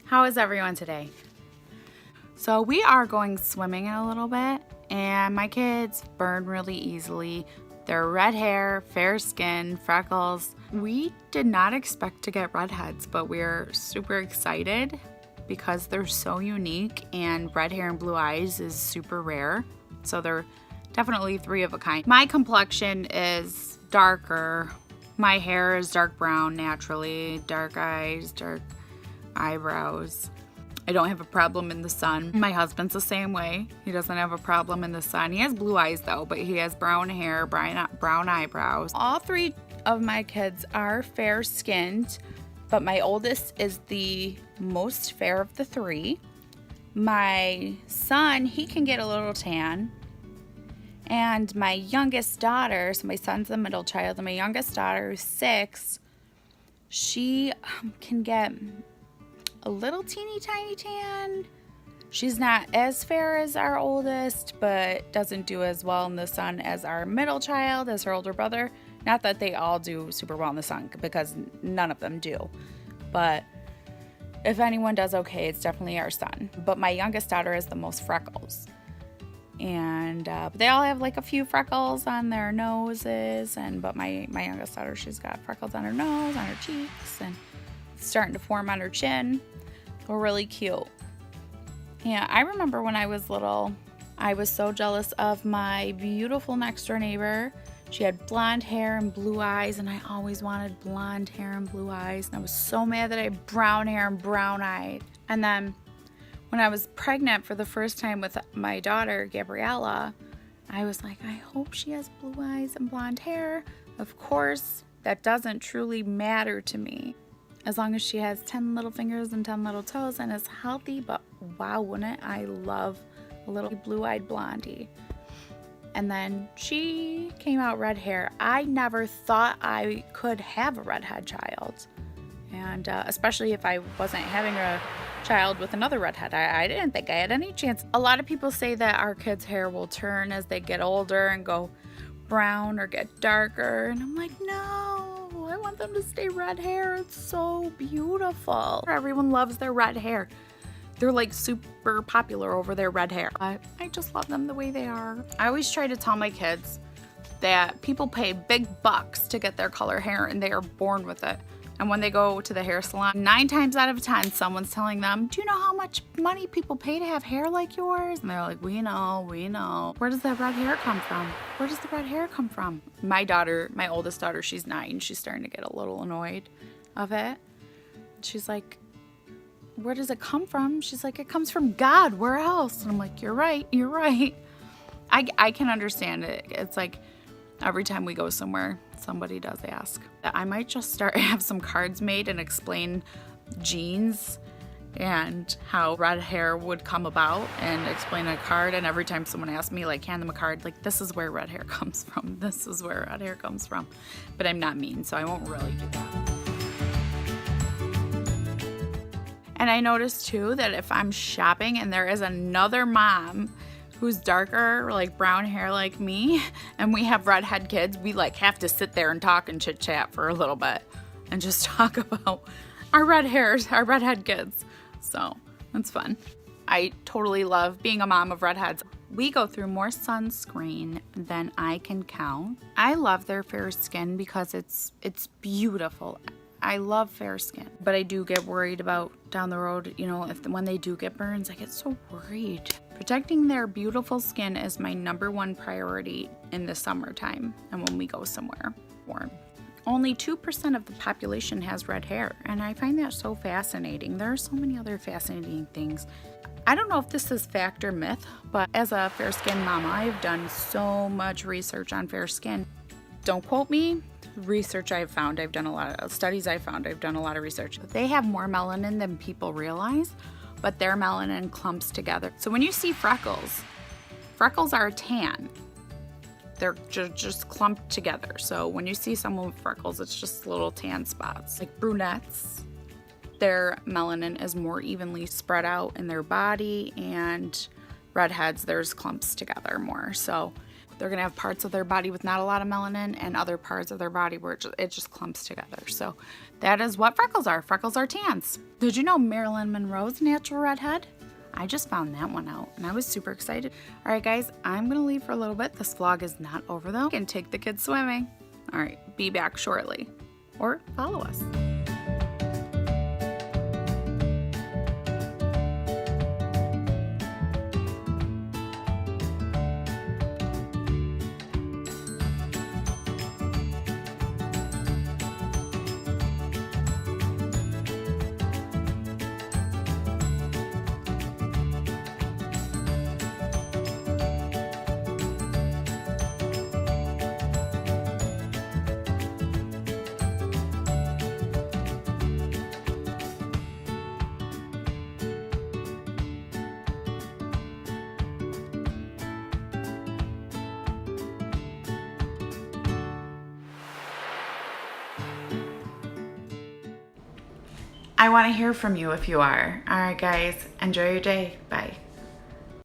How is everyone today? So we are going swimming in a little bit, and my kids burn really easily. They're red hair, fair skin, freckles. We did not expect to get redheads, but we're super excited because they're so unique, and red hair and blue eyes is super rare. So they're definitely three of a kind. My complexion is darker. My hair is dark brown naturally, dark eyes, dark eyebrows. I don't have a problem in the sun. My husband's the same way. He doesn't have a problem in the sun. He has blue eyes though, but he has brown hair, brown eyebrows. All three of my kids are fair skinned, but my oldest is the most fair of the three. My son, he can get a little tan. And my youngest daughter, so my son's the middle child, and my youngest daughter is 6, she can get a little teeny tiny tan. She's not as fair as our oldest, but doesn't do as well in the sun as our middle child, as her older brother. Not that they all do super well in the sun, because none of them do. But if anyone does okay, it's definitely our son. But my youngest daughter has the most freckles. And but they all have like a few freckles on their noses, but my youngest daughter, she's got freckles on her nose, on her cheeks, and starting to form on her chin. They're really cute. Yeah, I remember when I was little, I was so jealous of my beautiful next door neighbor. She had blonde hair and blue eyes, and I always wanted blonde hair and blue eyes, and I was so mad that I had brown hair and brown eyed. And then when I was pregnant for the first time with my daughter, Gabriella, I was like, I hope she has blue eyes and blonde hair. Of course, that doesn't truly matter to me, as long as she has 10 little fingers and 10 little toes and is healthy. But wow, wouldn't I love a little blue-eyed blondie? And then she came out red hair. I never thought I could have a redhead child. And especially if I wasn't having a child with another redhead. I didn't think I had any chance. A lot of people say that our kids' hair will turn as they get older and go brown or get darker. And I'm like, no, I want them to stay red hair. It's so beautiful. Everyone loves their red hair. They're like super popular over their red hair. I just love them the way they are. I always try to tell my kids that people pay big bucks to get their color hair, and they are born with it. And when they go to the hair salon, 9 times out of 10, someone's telling them, do you know how much money people pay to have hair like yours? And they're like, we know. Where does that red hair come from? Where does the red hair come from? My daughter, my oldest daughter, she's 9. She's starting to get a little annoyed of it. She's like, where does it come from? She's like, it comes from God. Where else? And I'm like, you're right. I can understand it. It's like every time we go somewhere, somebody does ask. I might just have some cards made and explain genes and how red hair would come about, and explain a card. And every time someone asks me, like, hand them a card, like, this is where red hair comes from. This is where red hair comes from. But I'm not mean, so I won't really do that. And I noticed too that if I'm shopping and there is another mom who's darker, like brown hair like me, and we have redhead kids, we like have to sit there and talk and chit chat for a little bit and just talk about our redhead kids. So it's fun. I totally love being a mom of redheads. We go through more sunscreen than I can count. I love their fair skin because it's beautiful. I love fair skin, but I do get worried about down the road, when they do get burns. I get so worried. Protecting their beautiful skin is my #1 priority in the summertime and when we go somewhere warm. Only 2% of the population has red hair, and I find that so fascinating. There are so many other fascinating things. I don't know if this is fact or myth, but as a fair skin mama, I've done so much research on fair skin. Don't quote me. Research I've found, I've done a lot of studies, I've done a lot of research. They have more melanin than people realize, but their melanin clumps together. So when you see freckles are a tan. They're just clumped together. So when you see someone with freckles, it's just little tan spots. Like brunettes, their melanin is more evenly spread out in their body, and redheads, there's clumps together more. So they're gonna have parts of their body with not a lot of melanin and other parts of their body where it just clumps together. So that is what freckles are. Freckles are tans. Did you know Marilyn Monroe's natural redhead? I just found that one out and I was super excited. All right, guys, I'm gonna leave for a little bit. This vlog is not over though. And take the kids swimming. All right, be back shortly. Or follow us. I want to hear from you if you are. All right, guys, enjoy your day. Bye.